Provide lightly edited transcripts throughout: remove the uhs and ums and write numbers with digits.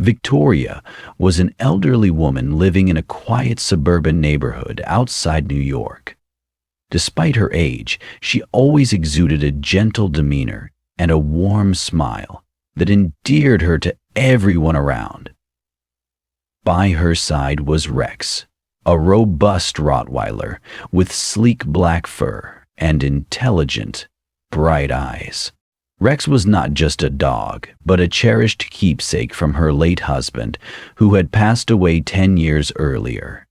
Victoria was an elderly woman living in a quiet suburban neighborhood outside New York. Despite her age, she always exuded a gentle demeanor and a warm smile that endeared her to everyone around. By her side was Rex, a robust Rottweiler with sleek black fur and intelligent, bright eyes. Rex was not just a dog, but a cherished keepsake from her late husband, who had passed away 10 years earlier.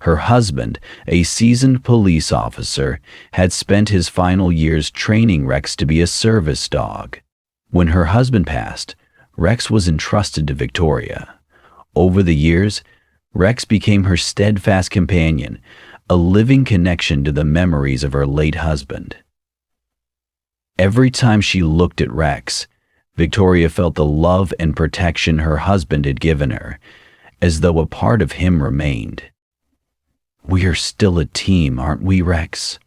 Her husband, a seasoned police officer, had spent his final years training Rex to be a service dog. When her husband passed, Rex was entrusted to Victoria. Over the years, Rex became her steadfast companion, a living connection to the memories of her late husband. Every time she looked at Rex, Victoria felt the love and protection her husband had given her, as though a part of him remained. "We're still a team, aren't we, Rex?"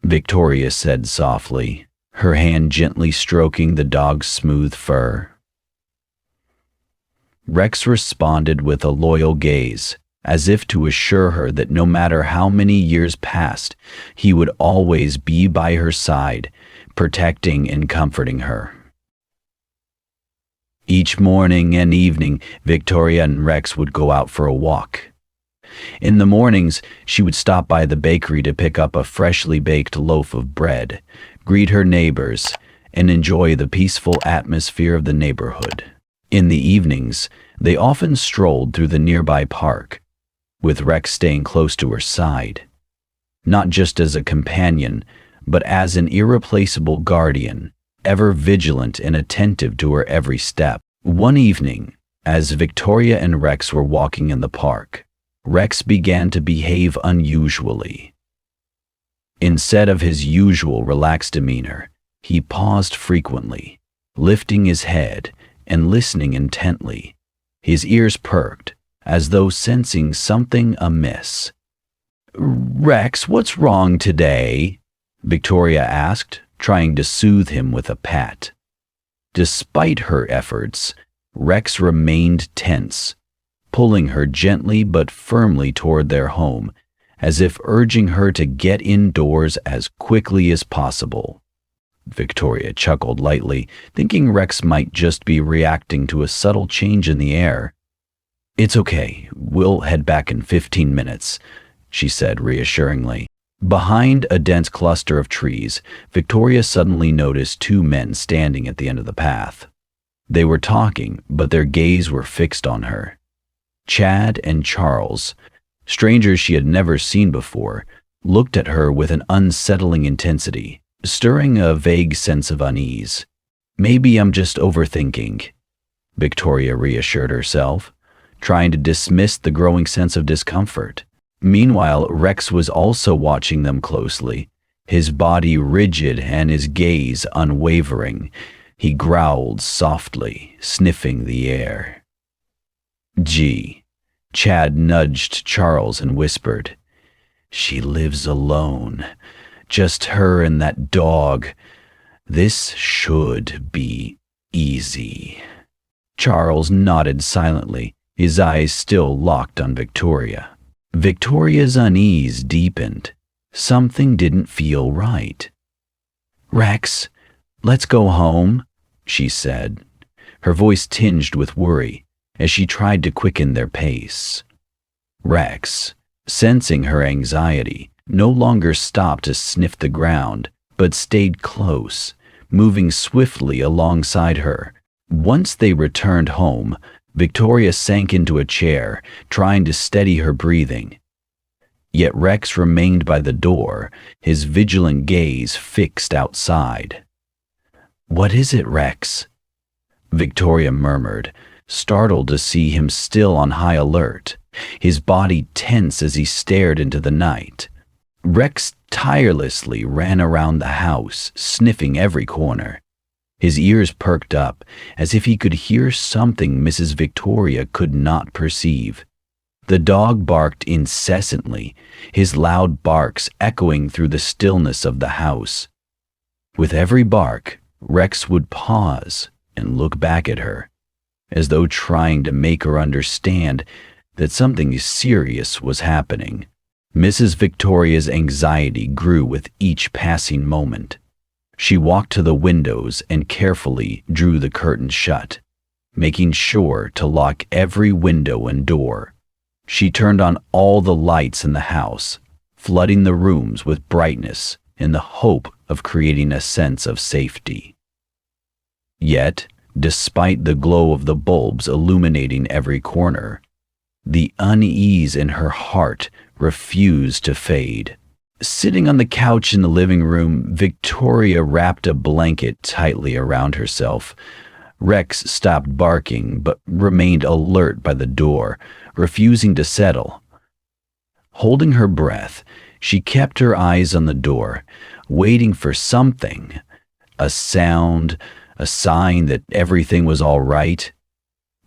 Victoria said softly, her hand gently stroking the dog's smooth fur. Rex responded with a loyal gaze, as if to assure her that no matter how many years passed, he would always be by her side, protecting and comforting her. Each morning and evening, Victoria and Rex would go out for a walk. In the mornings, she would stop by the bakery to pick up a freshly baked loaf of bread, greet her neighbors, and enjoy the peaceful atmosphere of the neighborhood. In the evenings, they often strolled through the nearby park, with Rex staying close to her side, not just as a companion, but as an irreplaceable guardian, ever vigilant and attentive to her every step. One evening, as Victoria and Rex were walking in the park, Rex began to behave unusually. Instead of his usual relaxed demeanor, he paused frequently, lifting his head and listening intently. His ears perked, as though sensing something amiss. "Rex, what's wrong today?" Victoria asked, trying to soothe him with a pat. Despite her efforts, Rex remained tense, pulling her gently but firmly toward their home, as if urging her to get indoors as quickly as possible. Victoria chuckled lightly, thinking Rex might just be reacting to a subtle change in the air. "It's okay, we'll head back in 15 minutes, she said reassuringly. Behind a dense cluster of trees, Victoria suddenly noticed two men standing at the end of the path. They were talking, but their gaze were fixed on her. Chad and Charles, strangers she had never seen before, looked at her with an unsettling intensity, stirring a vague sense of unease. "Maybe I'm just overthinking," Victoria reassured herself, trying to dismiss the growing sense of discomfort. Meanwhile, Rex was also watching them closely, his body rigid and his gaze unwavering. He growled softly, sniffing the air. "Gee," Chad nudged Charles and whispered, "she lives alone. Just her and that dog. This should be easy." Charles nodded silently, his eyes still locked on Victoria. Victoria's unease deepened. Something didn't feel right. "Rex, let's go home," she said, her voice tinged with worry as she tried to quicken their pace. Rex, sensing her anxiety, no longer stopped to sniff the ground, but stayed close, moving swiftly alongside her. Once they returned home, Victoria sank into a chair, trying to steady her breathing. Yet Rex remained by the door, his vigilant gaze fixed outside. "What is it, Rex?" Victoria murmured, startled to see him still on high alert, his body tense as he stared into the night. Rex tirelessly ran around the house, sniffing every corner. His ears perked up, as if he could hear something Mrs. Victoria could not perceive. The dog barked incessantly, his loud barks echoing through the stillness of the house. With every bark, Rex would pause and look back at her, as though trying to make her understand that something serious was happening. Mrs. Victoria's anxiety grew with each passing moment. She walked to the windows and carefully drew the curtains shut, making sure to lock every window and door. She turned on all the lights in the house, flooding the rooms with brightness in the hope of creating a sense of safety. Yet, despite the glow of the bulbs illuminating every corner, the unease in her heart refused to fade. Sitting on the couch in the living room, Victoria wrapped a blanket tightly around herself. Rex stopped barking but remained alert by the door, refusing to settle. Holding her breath, she kept her eyes on the door, waiting for something, a sound, a sign that everything was all right.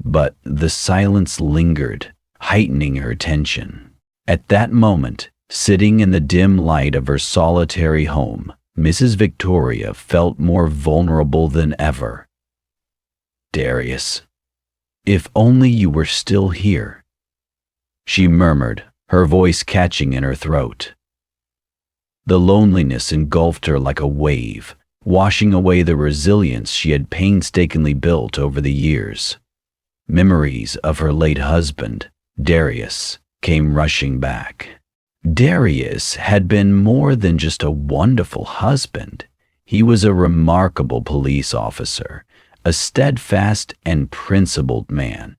But the silence lingered, heightening her tension. At that moment, sitting in the dim light of her solitary home, Mrs. Victoria felt more vulnerable than ever. "Darius, if only you were still here," she murmured, her voice catching in her throat. The loneliness engulfed her like a wave, washing away the resilience she had painstakingly built over the years. Memories of her late husband, Darius, came rushing back. Darius had been more than just a wonderful husband. He was a remarkable police officer, a steadfast and principled man.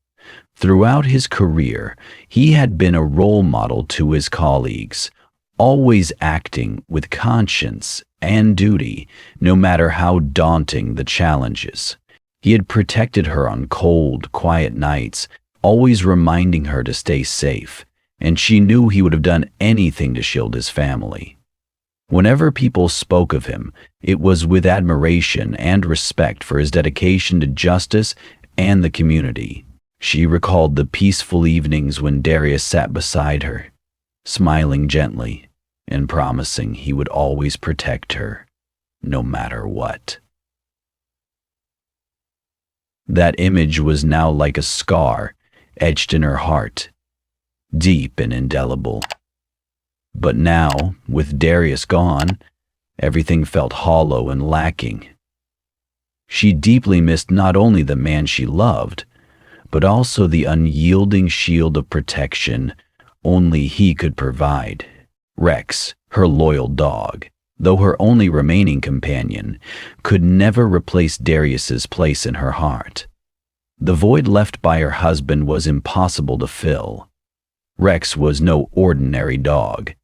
Throughout his career, he had been a role model to his colleagues, always acting with conscience and duty, no matter how daunting the challenges. He had protected her on cold, quiet nights, always reminding her to stay safe, and she knew he would have done anything to shield his family. Whenever people spoke of him, it was with admiration and respect for his dedication to justice and the community. She recalled the peaceful evenings when Darius sat beside her, smiling gently and promising he would always protect her, no matter what. That image was now like a scar etched in her heart, deep and indelible. But now, with Darius gone, everything felt hollow and lacking. She deeply missed not only the man she loved, but also the unyielding shield of protection only he could provide. Rex, her loyal dog, though her only remaining companion, could never replace Darius's place in her heart. The void left by her husband was impossible to fill. Rex was no ordinary dog.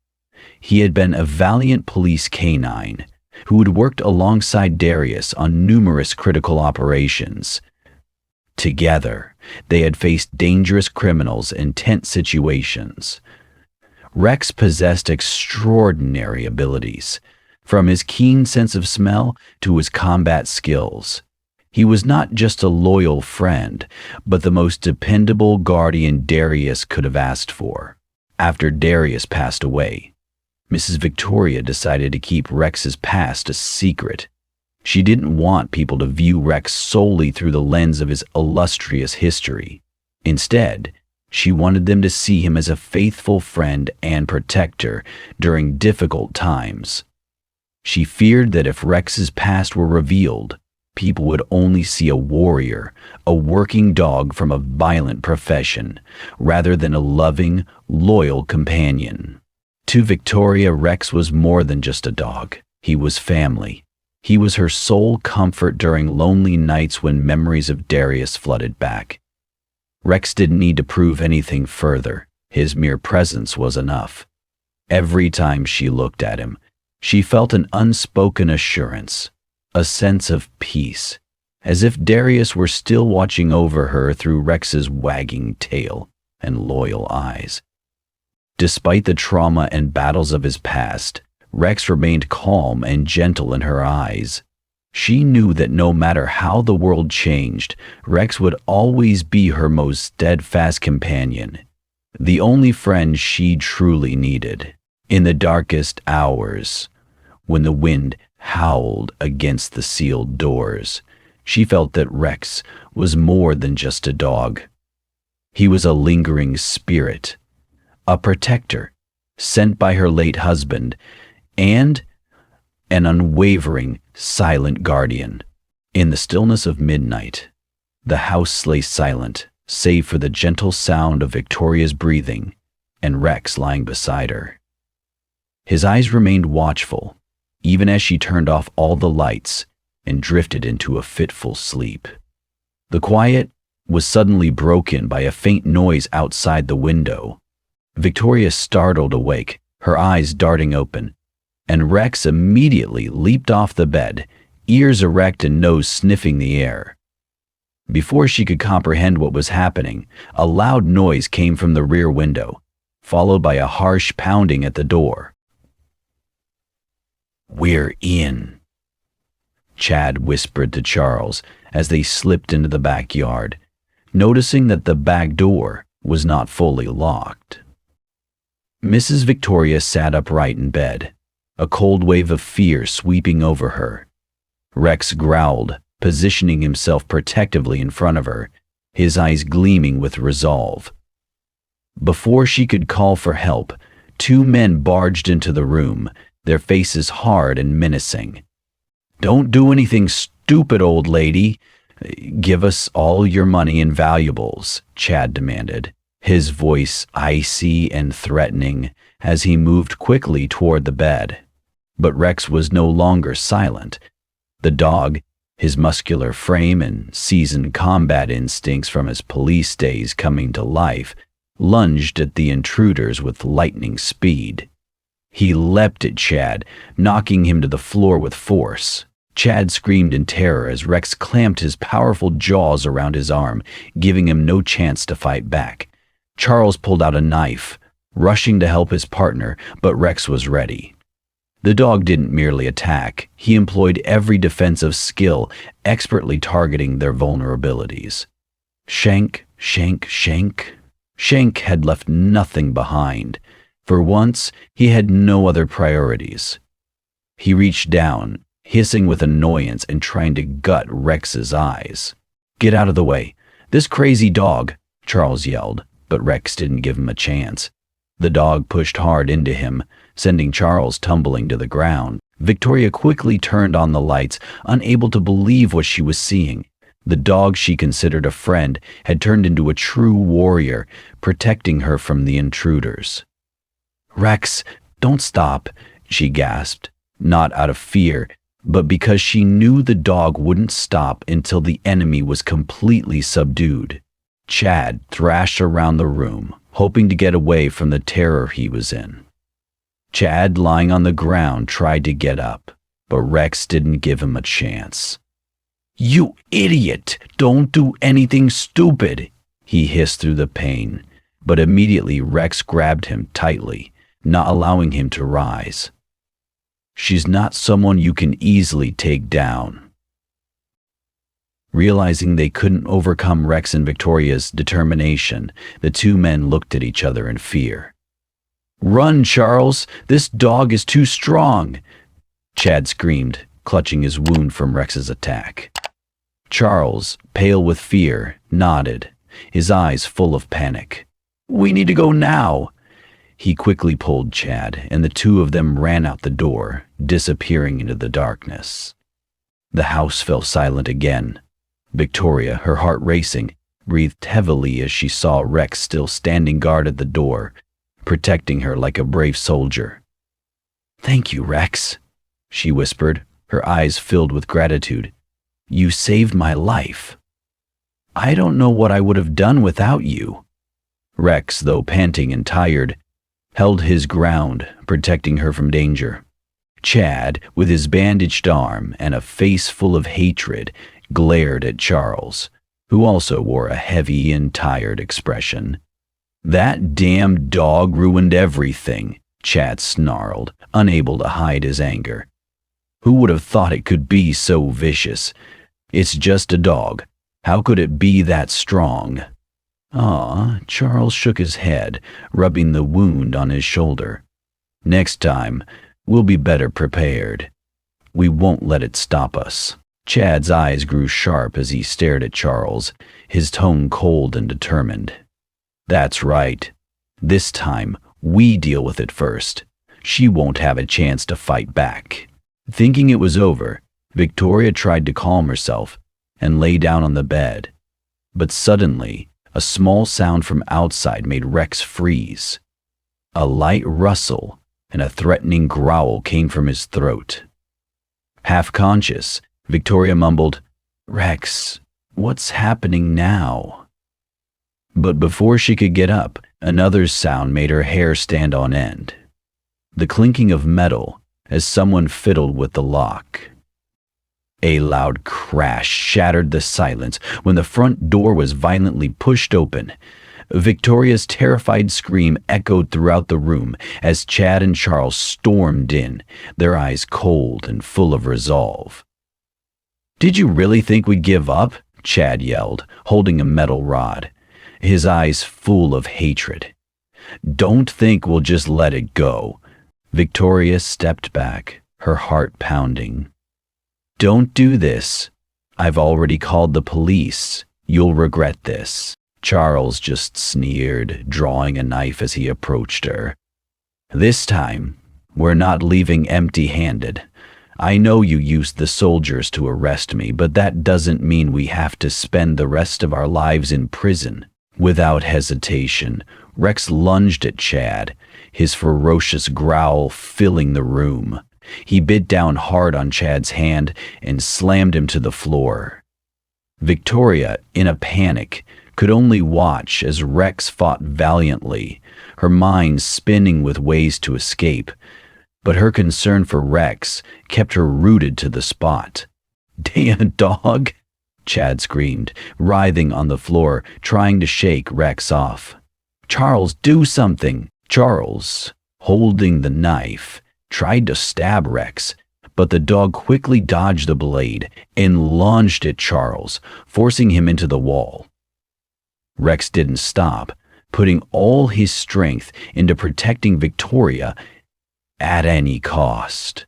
He had been a valiant police canine who had worked alongside Darius on numerous critical operations. Together, they had faced dangerous criminals in tense situations. Rex possessed extraordinary abilities, from his keen sense of smell to his combat skills. He was not just a loyal friend, but the most dependable guardian Darius could have asked for. After Darius passed away, Mrs. Victoria decided to keep Rex's past a secret. She didn't want people to view Rex solely through the lens of his illustrious history. Instead, she wanted them to see him as a faithful friend and protector during difficult times. She feared that if Rex's past were revealed, people would only see a warrior, a working dog from a violent profession, rather than a loving, loyal companion. To Victoria, Rex was more than just a dog. He was family. He was her sole comfort during lonely nights when memories of Darius flooded back. Rex didn't need to prove anything further. His mere presence was enough. Every time she looked at him, she felt an unspoken assurance, a sense of peace, as if Darius were still watching over her through Rex's wagging tail and loyal eyes. Despite the trauma and battles of his past, Rex remained calm and gentle in her eyes. She knew that no matter how the world changed, Rex would always be her most steadfast companion, the only friend she truly needed. In the darkest hours, when the wind howled against the sealed doors, She felt that Rex was more than just a dog. He was a lingering spirit, a protector, sent by her late husband, and an unwavering, silent guardian. In the stillness of midnight, the house lay silent, save for the gentle sound of Victoria's breathing and Rex lying beside her. His eyes remained watchful, even as she turned off all the lights and drifted into a fitful sleep. The quiet was suddenly broken by a faint noise outside the window. Victoria startled awake, her eyes darting open, and Rex immediately leaped off the bed, ears erect and nose sniffing the air. Before she could comprehend what was happening, a loud noise came from the rear window, followed by a harsh pounding at the door. "We're in," Chad whispered to Charles as they slipped into the backyard, noticing that the back door was not fully locked. Mrs. Victoria sat upright in bed, a cold wave of fear sweeping over her. Rex growled, positioning himself protectively in front of her, his eyes gleaming with resolve. Before she could call for help, two men barged into the room, their faces hard and menacing. "Don't do anything stupid, old lady. Give us all your money and valuables," Chad demanded, his voice icy and threatening as he moved quickly toward the bed. But Rex was no longer silent. The dog, his muscular frame and seasoned combat instincts from his police days coming to life, lunged at the intruders with lightning speed. He leapt at Chad, knocking him to the floor with force. Chad screamed in terror as Rex clamped his powerful jaws around his arm, giving him no chance to fight back. Charles pulled out a knife, rushing to help his partner, but Rex was ready. The dog didn't merely attack, he employed every defensive skill, expertly targeting their vulnerabilities. Shank, shank, shank. Shank had left nothing behind. For once, he had no other priorities. He reached down, hissing with annoyance and trying to gut Rex's eyes. "Get out of the way. This crazy dog," Charles yelled, but Rex didn't give him a chance. The dog pushed hard into him, sending Charles tumbling to the ground. Victoria quickly turned on the lights, unable to believe what she was seeing. The dog she considered a friend had turned into a true warrior, protecting her from the intruders. "Rex, don't stop," she gasped, not out of fear, but because she knew the dog wouldn't stop until the enemy was completely subdued. Chad thrashed around the room, hoping to get away from the terror he was in. Chad, lying on the ground, tried to get up, but Rex didn't give him a chance. "You idiot! Don't do anything stupid!" he hissed through the pain, but immediately Rex grabbed him tightly, not allowing him to rise. "She's not someone you can easily take down." Realizing they couldn't overcome Rex and Victoria's determination, the two men looked at each other in fear. "Run, Charles! This dog is too strong!" Chad screamed, clutching his wound from Rex's attack. Charles, pale with fear, nodded, his eyes full of panic. "We need to go now!" He quickly pulled Chad, and the two of them ran out the door, disappearing into the darkness. The house fell silent again. Victoria, her heart racing, breathed heavily as she saw Rex still standing guard at the door, protecting her like a brave soldier. "Thank you, Rex," she whispered, her eyes filled with gratitude. "You saved my life. I don't know what I would have done without you." Rex, though panting and tired, held his ground, protecting her from danger. Chad, with his bandaged arm and a face full of hatred, glared at Charles, who also wore a heavy and tired expression. "That damn dog ruined everything," Chad snarled, unable to hide his anger. "Who would have thought it could be so vicious? It's just a dog. How could it be that strong?" Charles shook his head, rubbing the wound on his shoulder. "Next time, we'll be better prepared. We won't let it stop us." Chad's eyes grew sharp as he stared at Charles, his tone cold and determined. That's right. This time, we deal with it first. She won't have a chance to fight back. Thinking it was over, Victoria tried to calm herself and lay down on the bed. But suddenly, a small sound from outside made Rex freeze. A light rustle and a threatening growl came from his throat. Half conscious, Victoria mumbled, "Rex, what's happening now?" But before she could get up, another sound made her hair stand on end. The clinking of metal as someone fiddled with the lock. A loud crash shattered the silence when the front door was violently pushed open. Victoria's terrified scream echoed throughout the room as Chad and Charles stormed in, their eyes cold and full of resolve. "Did you really think we'd give up?" Chad yelled, holding a metal rod, his eyes full of hatred. "Don't think we'll just let it go." Victoria stepped back, her heart pounding. "Don't do this. I've already called the police. You'll regret this." Charles just sneered, drawing a knife as he approached her. "This time, we're not leaving empty-handed. I know you used the soldiers to arrest me, but that doesn't mean we have to spend the rest of our lives in prison." Without hesitation, Rex lunged at Chad, his ferocious growl filling the room. He bit down hard on Chad's hand and slammed him to the floor. Victoria, in a panic, could only watch as Rex fought valiantly, her mind spinning with ways to escape. But her concern for Rex kept her rooted to the spot. "Damn dog!" Chad screamed, writhing on the floor, trying to shake Rex off. "Charles, do something!" Charles, holding the knife, tried to stab Rex, but the dog quickly dodged the blade and lunged at Charles, forcing him into the wall. Rex didn't stop, putting all his strength into protecting Victoria at any cost.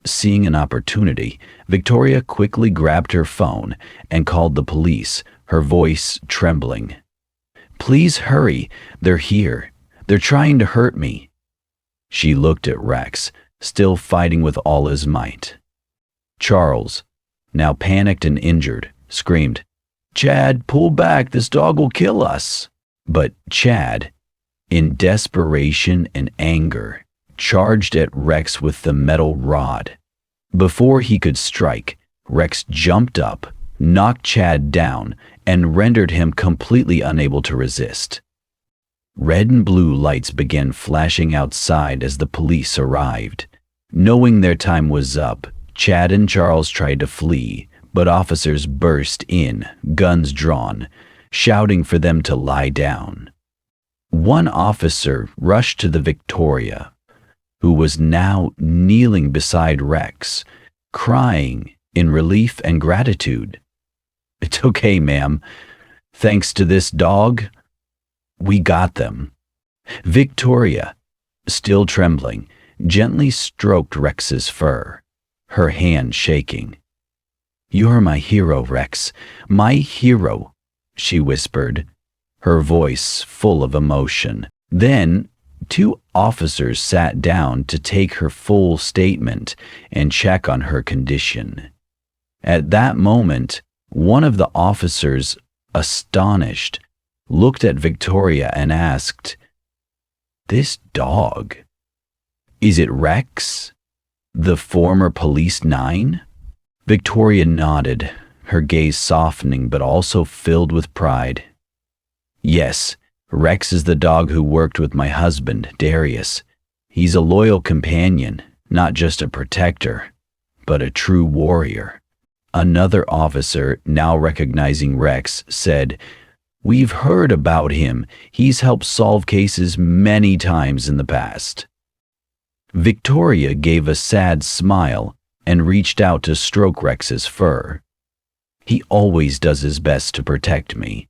Seeing an opportunity, Victoria quickly grabbed her phone and called the police, her voice trembling. "Please hurry, they're here. They're trying to hurt me." She looked at Rex, still fighting with all his might. Charles, now panicked and injured, screamed, "Chad, pull back, this dog will kill us." But Chad, in desperation and anger, charged at Rex with the metal rod. Before he could strike, Rex jumped up, knocked Chad down, and rendered him completely unable to resist. Red and blue lights began flashing outside as the police arrived. Knowing their time was up, Chad and Charles tried to flee, but officers burst in, guns drawn, shouting for them to lie down. One officer rushed to the Victoria, who was now kneeling beside Rex, crying in relief and gratitude. "It's okay, ma'am. Thanks to this dog, we got them." Victoria, still trembling, gently stroked Rex's fur, her hand shaking. "You're my hero, Rex, my hero," she whispered, her voice full of emotion. Then, two officers sat down to take her full statement and check on her condition. At that moment, one of the officers, astonished, looked at Victoria and asked, "This dog, is it Rex, the former Police 9? Victoria nodded, her gaze softening but also filled with pride. "Yes, Rex is the dog who worked with my husband, Darius. He's a loyal companion, not just a protector, but a true warrior." Another officer, now recognizing Rex, said, "We've heard about him. He's helped solve cases many times in the past." Victoria gave a sad smile and reached out to stroke Rex's fur. "He always does his best to protect me.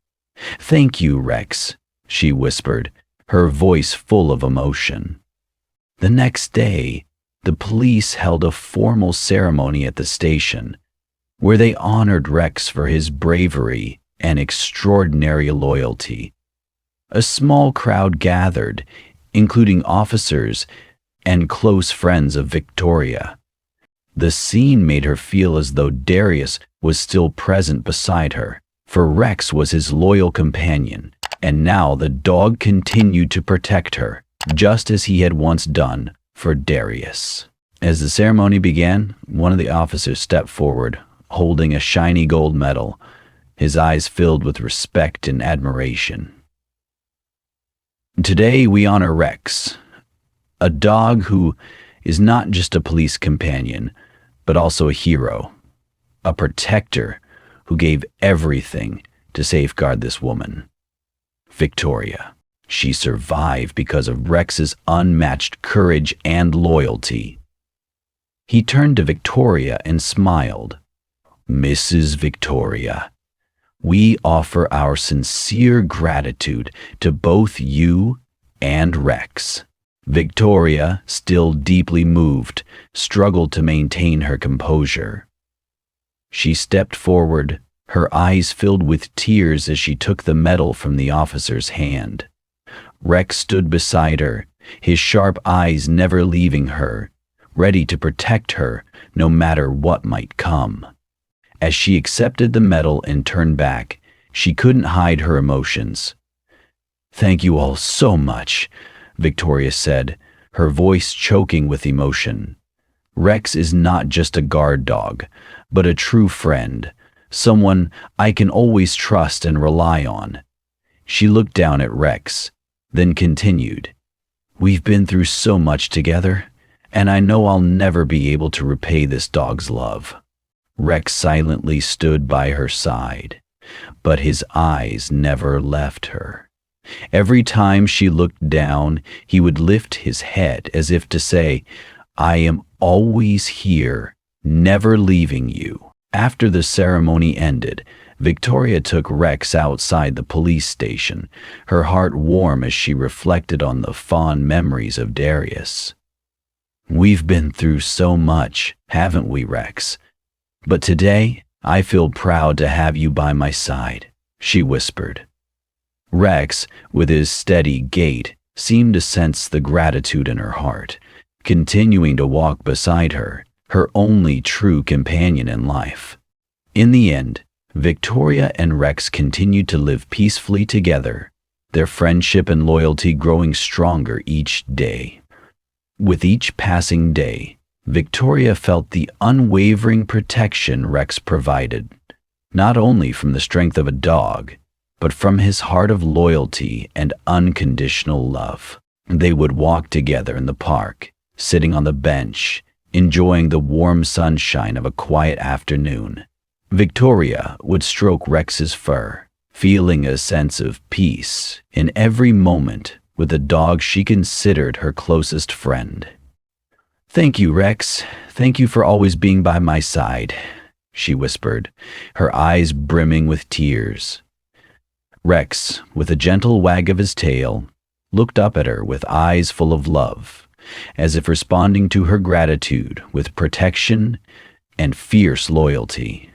Thank you, Rex," she whispered, her voice full of emotion. The next day, the police held a formal ceremony at the station. where they honored Rex for his bravery and extraordinary loyalty. A small crowd gathered, including officers and close friends of Victoria. The scene made her feel as though Darius was still present beside her, for Rex was his loyal companion, and now the dog continued to protect her, just as he had once done for Darius. As the ceremony began, one of the officers stepped forward, holding a shiny gold medal, his eyes filled with respect and admiration. Today we honor Rex, a dog who is not just a police companion, but also a hero, a protector who gave everything to safeguard this woman, Victoria. She survived because of Rex's unmatched courage and loyalty. He turned to Victoria and smiled. Mrs. Victoria, we offer our sincere gratitude to both you and Rex. Victoria, still deeply moved, struggled to maintain her composure. She stepped forward, her eyes filled with tears as she took the medal from the officer's hand. Rex stood beside her, his sharp eyes never leaving her, ready to protect her no matter what might come. As she accepted the medal and turned back, she couldn't hide her emotions. "Thank you all so much," Victoria said, her voice choking with emotion. Rex is not just a guard dog, but a true friend, someone I can always trust and rely on. She looked down at Rex, then continued, "We've been through so much together, and I know I'll never be able to repay this dog's love." Rex silently stood by her side, but his eyes never left her. Every time she looked down, he would lift his head as if to say, "I am always here, never leaving you." After the ceremony ended, Victoria took Rex outside the police station, her heart warm as she reflected on the fond memories of Darius. "We've been through so much, haven't we, Rex? But today, I feel proud to have you by my side," she whispered. Rex, with his steady gait, seemed to sense the gratitude in her heart, continuing to walk beside her, her only true companion in life. In the end, Victoria and Rex continued to live peacefully together, their friendship and loyalty growing stronger each day. With each passing day, Victoria felt the unwavering protection Rex provided, not only from the strength of a dog, but from his heart of loyalty and unconditional love. They would walk together in the park, sitting on the bench, enjoying the warm sunshine of a quiet afternoon. Victoria would stroke Rex's fur, feeling a sense of peace in every moment with the dog she considered her closest friend. "Thank you, Rex. Thank you for always being by my side," she whispered, her eyes brimming with tears. Rex, with a gentle wag of his tail, looked up at her with eyes full of love, as if responding to her gratitude with protection and fierce loyalty.